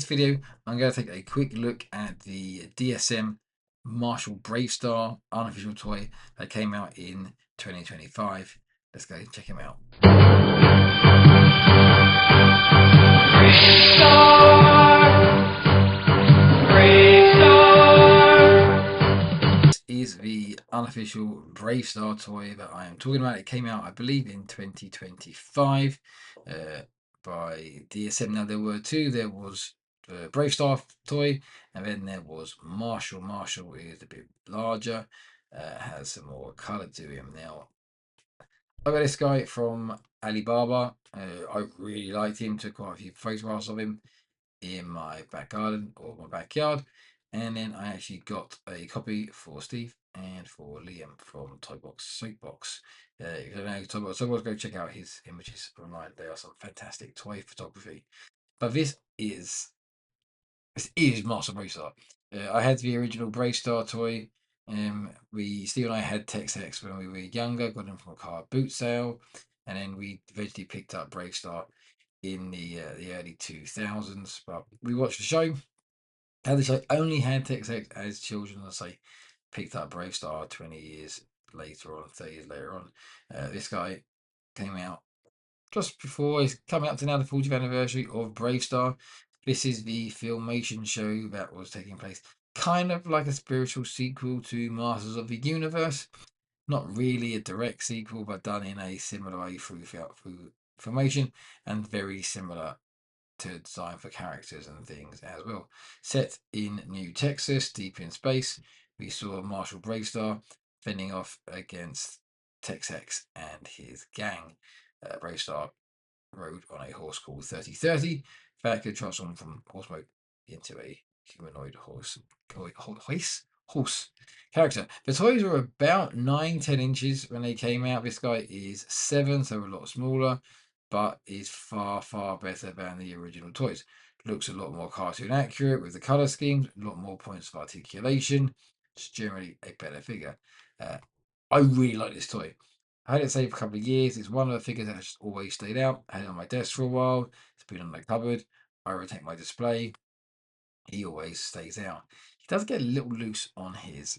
this video, I'm going to take a quick look at the DSM Marshall Bravestarr unofficial toy that came out in 2025. Let's go check him out. This is the unofficial Bravestarr toy that I am talking about. It came out, I believe, in 2025 by DSM. Now, there were two. There was the Bravestarr toy, and then there was Marshall. Marshall is a bit larger, has some more colour to him. Now, I got this guy from Alibaba. I really liked him, took quite a few photographs of him in my back garden or my backyard, and then I actually got a copy for Steve and for Liam from Toybox Soapbox. If you don't know Toybox Soapbox, go check out his images online. They are some fantastic toy photography. But this is Master Bravestarr. I had the original Bravestarr toy. Steve and I had Tex-Hex when we were younger, got them from a car boot sale, and then we eventually picked up Bravestarr in the early 2000s. But we watched the show. How the show only had Tex-Hex as children. I say picked up Bravestarr 20 years later on, 30 years later on. This guy came out just before he's coming up to now the 40th anniversary of Bravestarr. This is the Filmation show that was taking place, kind of like a spiritual sequel to Masters of the Universe. Not really a direct sequel, but done in a similar way through Filmation, and very similar to design for characters and things as well. Set in New Texas, deep in space, we saw Marshall Bravestarr fending off against Tex-Hex and his gang. Bravestarr rode on a horse called 3030 that could transform from horse mode into a humanoid horse character. The toys were about 9-10 inches when they came out. This guy is 7, so a lot smaller, but is far better than the original toys. Looks a lot more cartoon accurate with the color schemes, a lot more points of articulation. It's generally a better figure. I really like this toy. I had it saved for a couple of years. It's one of the figures that has just always stayed out. I had it on my desk for a while. It's been on my cupboard. I rotate my display. He always stays out. He does get a little loose on his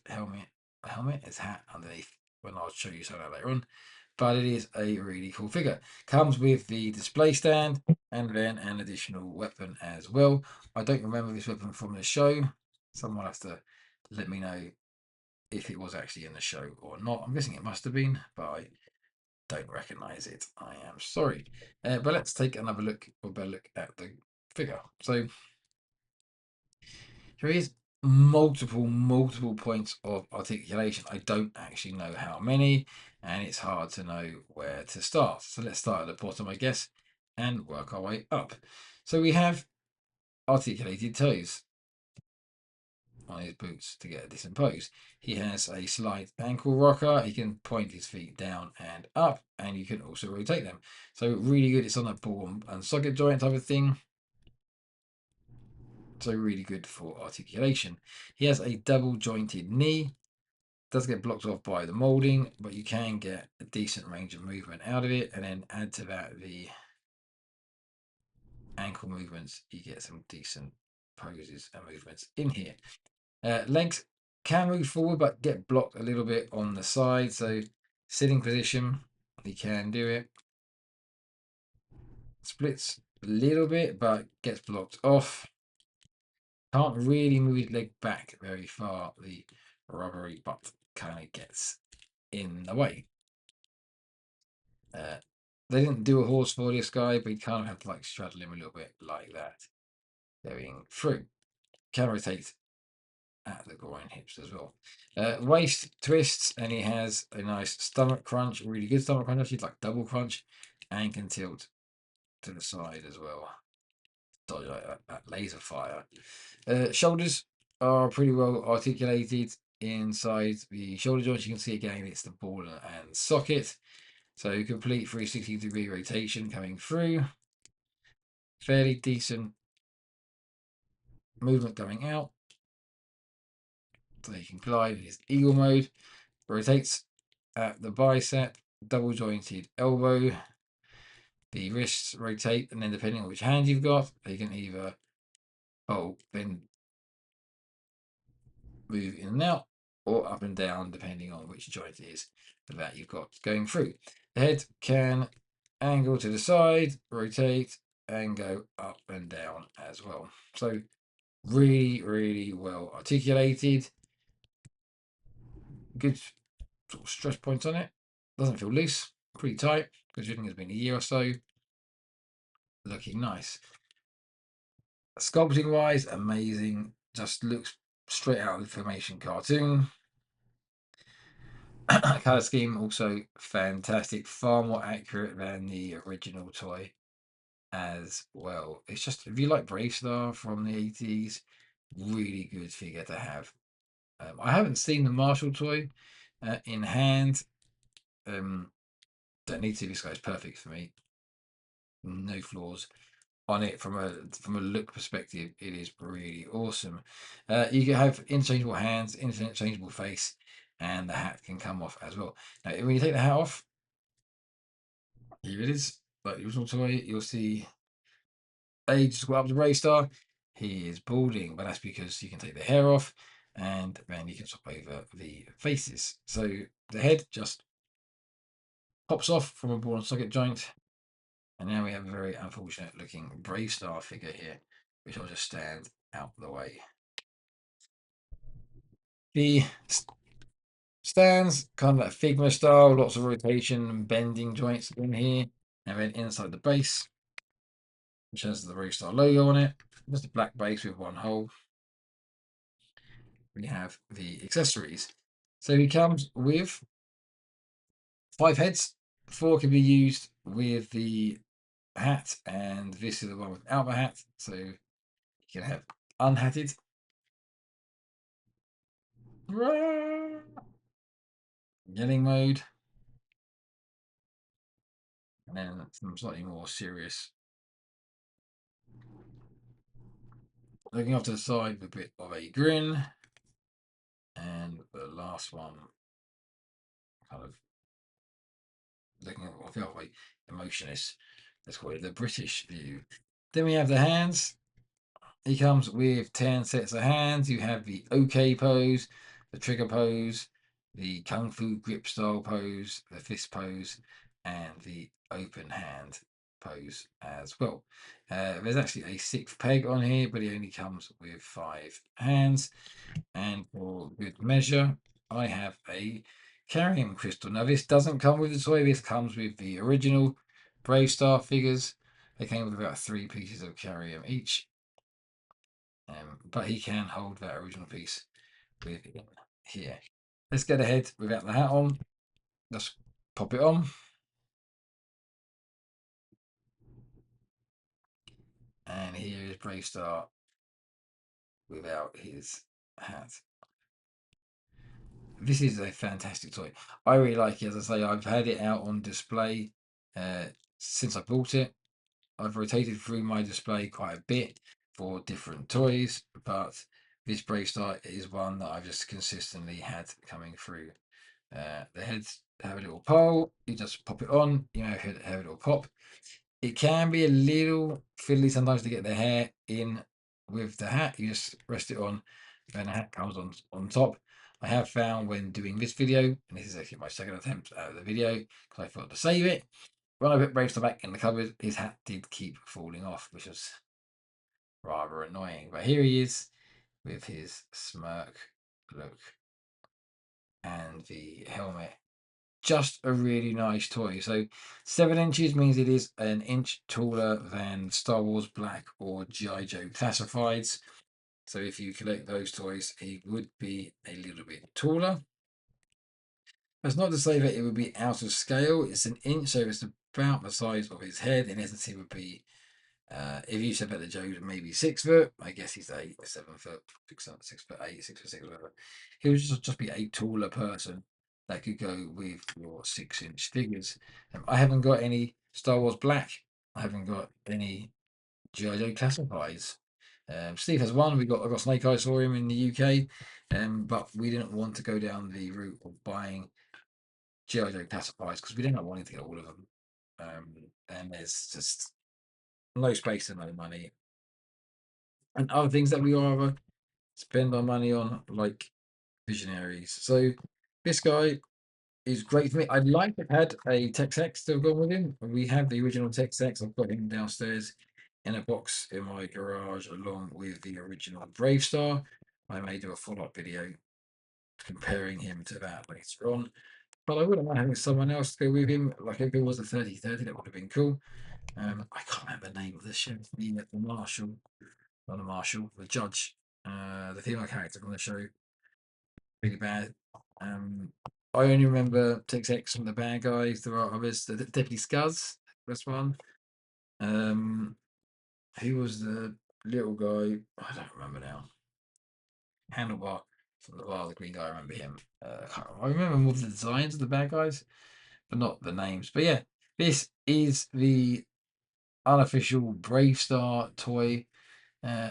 his hat underneath, when I'll show you something later on. But it is a really cool figure. Comes with the display stand and then an additional weapon as well. I don't remember this weapon from the show. Someone has to let me know if it was actually in the show or not. I'm guessing it must have been, but I don't recognize it. I am sorry. But let's take another look, or better look, at the figure. So there is multiple points of articulation. I don't actually know how many, and it's hard to know where to start. So let's start at the bottom, I guess, and work our way up. So we have articulated toes on his boots to get a decent pose. He has a slight ankle rocker. He can point his feet down and up, and you can also rotate them. So really good. It's on a ball and socket joint type of thing. So really good for articulation. He has a double jointed knee. Does get blocked off by the molding, but you can get a decent range of movement out of it, and then add to that the ankle movements. You get some decent poses and movements in here. Legs can move forward, but get blocked a little bit on the side. So sitting position, he can do it. Splits a little bit, but gets blocked off. Can't really move his leg back very far. The rubbery butt kind of gets in the way. They didn't do a horse for this guy, but you kind of have to like straddle him a little bit like that, going through. Can rotate at the groin hips as well. Waist twists, and he has a nice stomach crunch, really good stomach crunch, actually like double crunch, and can tilt to the side as well. Dodge like that laser fire. Shoulders are pretty well articulated inside the shoulder joints. You can see again it's the ball and socket. So complete 360-degree rotation coming through. Fairly decent movement going out. So you can glide in his eagle mode. Rotates at the bicep, double jointed elbow. The wrists rotate, and then depending on which hand you've got, they can either pole, then move in and out, or up and down, depending on which joint it is that you've got going through. The head can angle to the side, rotate, and go up and down as well. So really, really well articulated. Good sort of stress points on it. Doesn't feel loose, pretty tight, considering it's been a year or so. Looking nice. Sculpting wise, amazing. Just looks straight out of the Formation cartoon. Color scheme also fantastic, far more accurate than the original toy as well. It's just, if you like Bravestarr from the 80s, really good figure to have. I haven't seen the Marshall toy in hand. Don't need to. This guy's perfect for me. No flaws on it from a look perspective. It is really awesome. You can have interchangeable hands, interchangeable face, and the hat can come off as well. Now, when you take the hat off, here it is. Like the original toy, you'll see just go up to Bravestarr. He is balding, but that's because you can take the hair off and then you can swap over the faces. So the head just pops off from a ball and socket joint. And now we have a very unfortunate looking Bravestarr figure here, which I'll just stand out the way. The stands kind of like Figma style, lots of rotation and bending joints in here. And then inside the base, which has the Bravestarr logo on it, just a black base with one hole. We have the accessories. So he comes with 5 heads. 4 can be used with the hat, and this is the one without the hat. So you can have unhatted, yelling mode, and then some slightly more serious. Looking off to the side with a bit of a grin, and the last one kind of looking at the other way, emotionless. Let's call it the British view. Then we have the hands. He comes with 10 sets of hands. You have the OK pose, the trigger pose, the Kung Fu grip style pose, the fist pose, and the open hand pose as well. There's actually a 6th peg on here, but he only comes with 5 hands. And for good measure, I have a carrying crystal. Now, this doesn't come with the toy. This comes with the original Bravestarr figures. They came with about 3 pieces of carrium each. But he can hold that original piece with him here. Let's get ahead without the hat on. Just pop it on. And here is Bravestarr without his hat. This is a fantastic toy. I really like it. As I say, I've had it out on display since I bought it. I've rotated through my display quite a bit for different toys, but this Bravestarr is one that I've just consistently had coming through. The heads have a little pole. You just pop it on. You know, have a little pop. It can be a little fiddly sometimes to get the hair in with the hat. You just rest it on, then the hat comes on top. I have found when doing this video, and this is actually my second attempt at the video because I thought to save it. When I put Bravestarr back in the cupboard, his hat did keep falling off, which was rather annoying. But here he is with his smirk look and the helmet. Just a really nice toy. So 7 inches means it is an inch taller than Star Wars Black or G.I. Joe Classifieds. So if you collect those toys, he would be a little bit taller. That's not to say that it would be out of scale. It's an inch, so it's about the size of his head. In essence, he would be, if you said that the Joe's maybe 6 foot, I guess he's 7 foot, 6 foot 8, 6 foot 6, whatever. He would just be a taller person that could go with your 6-inch figures. I haven't got any Star Wars Black. I haven't got any G.I. Joe Classifieds. Steve has one. I got Snake Eyes for him in the UK, but we didn't want to go down the route of buying G.I. Joe Classifieds because we didn't want to get all of them. And there's just no space and no money. and other things that we rather spend our money on, like visionaries. So this guy is great for me. I'd like to have had a Tex-X to have gone with him. We have the original Tex-X. I've got him downstairs in a box in my garage along with the original Bravestarr. I may do a follow-up video comparing him to that later on. But I wouldn't mind having someone else to go with him. Like if it was a 30-30, that would have been cool. I can't remember the name of the show. The Marshall, not the Marshall, the judge, the female character on the show. Really bad. I only remember Tex-X from the bad guys. There are others. The Deputy Scuzz, this one. Who was the little guy? I don't remember now. Handlebar from the bar, the green guy. I remember him. I remember more of the designs of the bad guys, but not the names. But yeah, this is the unofficial Bravestarr toy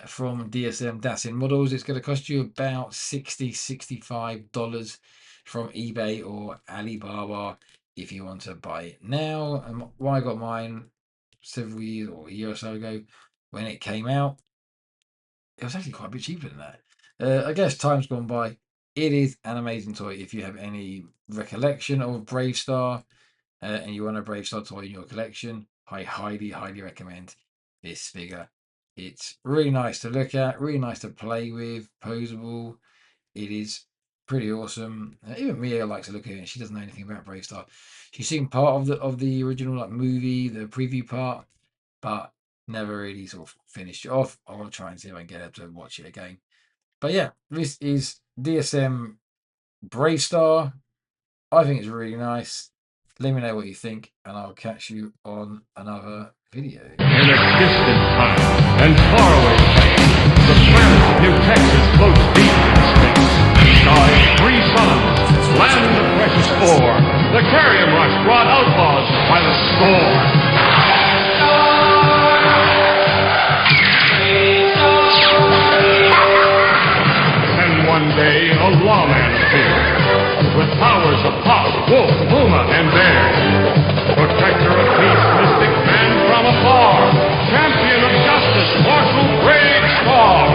from DSM Dasin Models. It's going to cost you about $65 from eBay or Alibaba if you want to buy it now. And when I got mine several years or a year or so ago, when it came out, it was actually quite a bit cheaper than that. I guess time's gone by. It is an amazing toy. If you have any recollection of Bravestarr and you want a Bravestarr toy in your collection, I highly, highly recommend this figure. It's really nice to look at, really nice to play with, posable. It is pretty awesome. Even Mia likes to look at it. She doesn't know anything about Bravestarr. She's seen part of the original like movie, the preview part, but never really sort of finished it off. I want to try and see if I can get her to watch it again. But yeah, this is DSM Bravestarr. I think it's really nice. Let me know what you think, and I'll catch you on another video. In a distant time and faraway place, the planet of New Texas floats deep in space. Sky of three suns, land of precious ore, the carrier march brought outlaws by the score. And one day a lawman appeared, with powers of hawk, wolf, puma, and bear. Protector of peace, mystic man from afar, champion of justice, Marshall Bravestarr.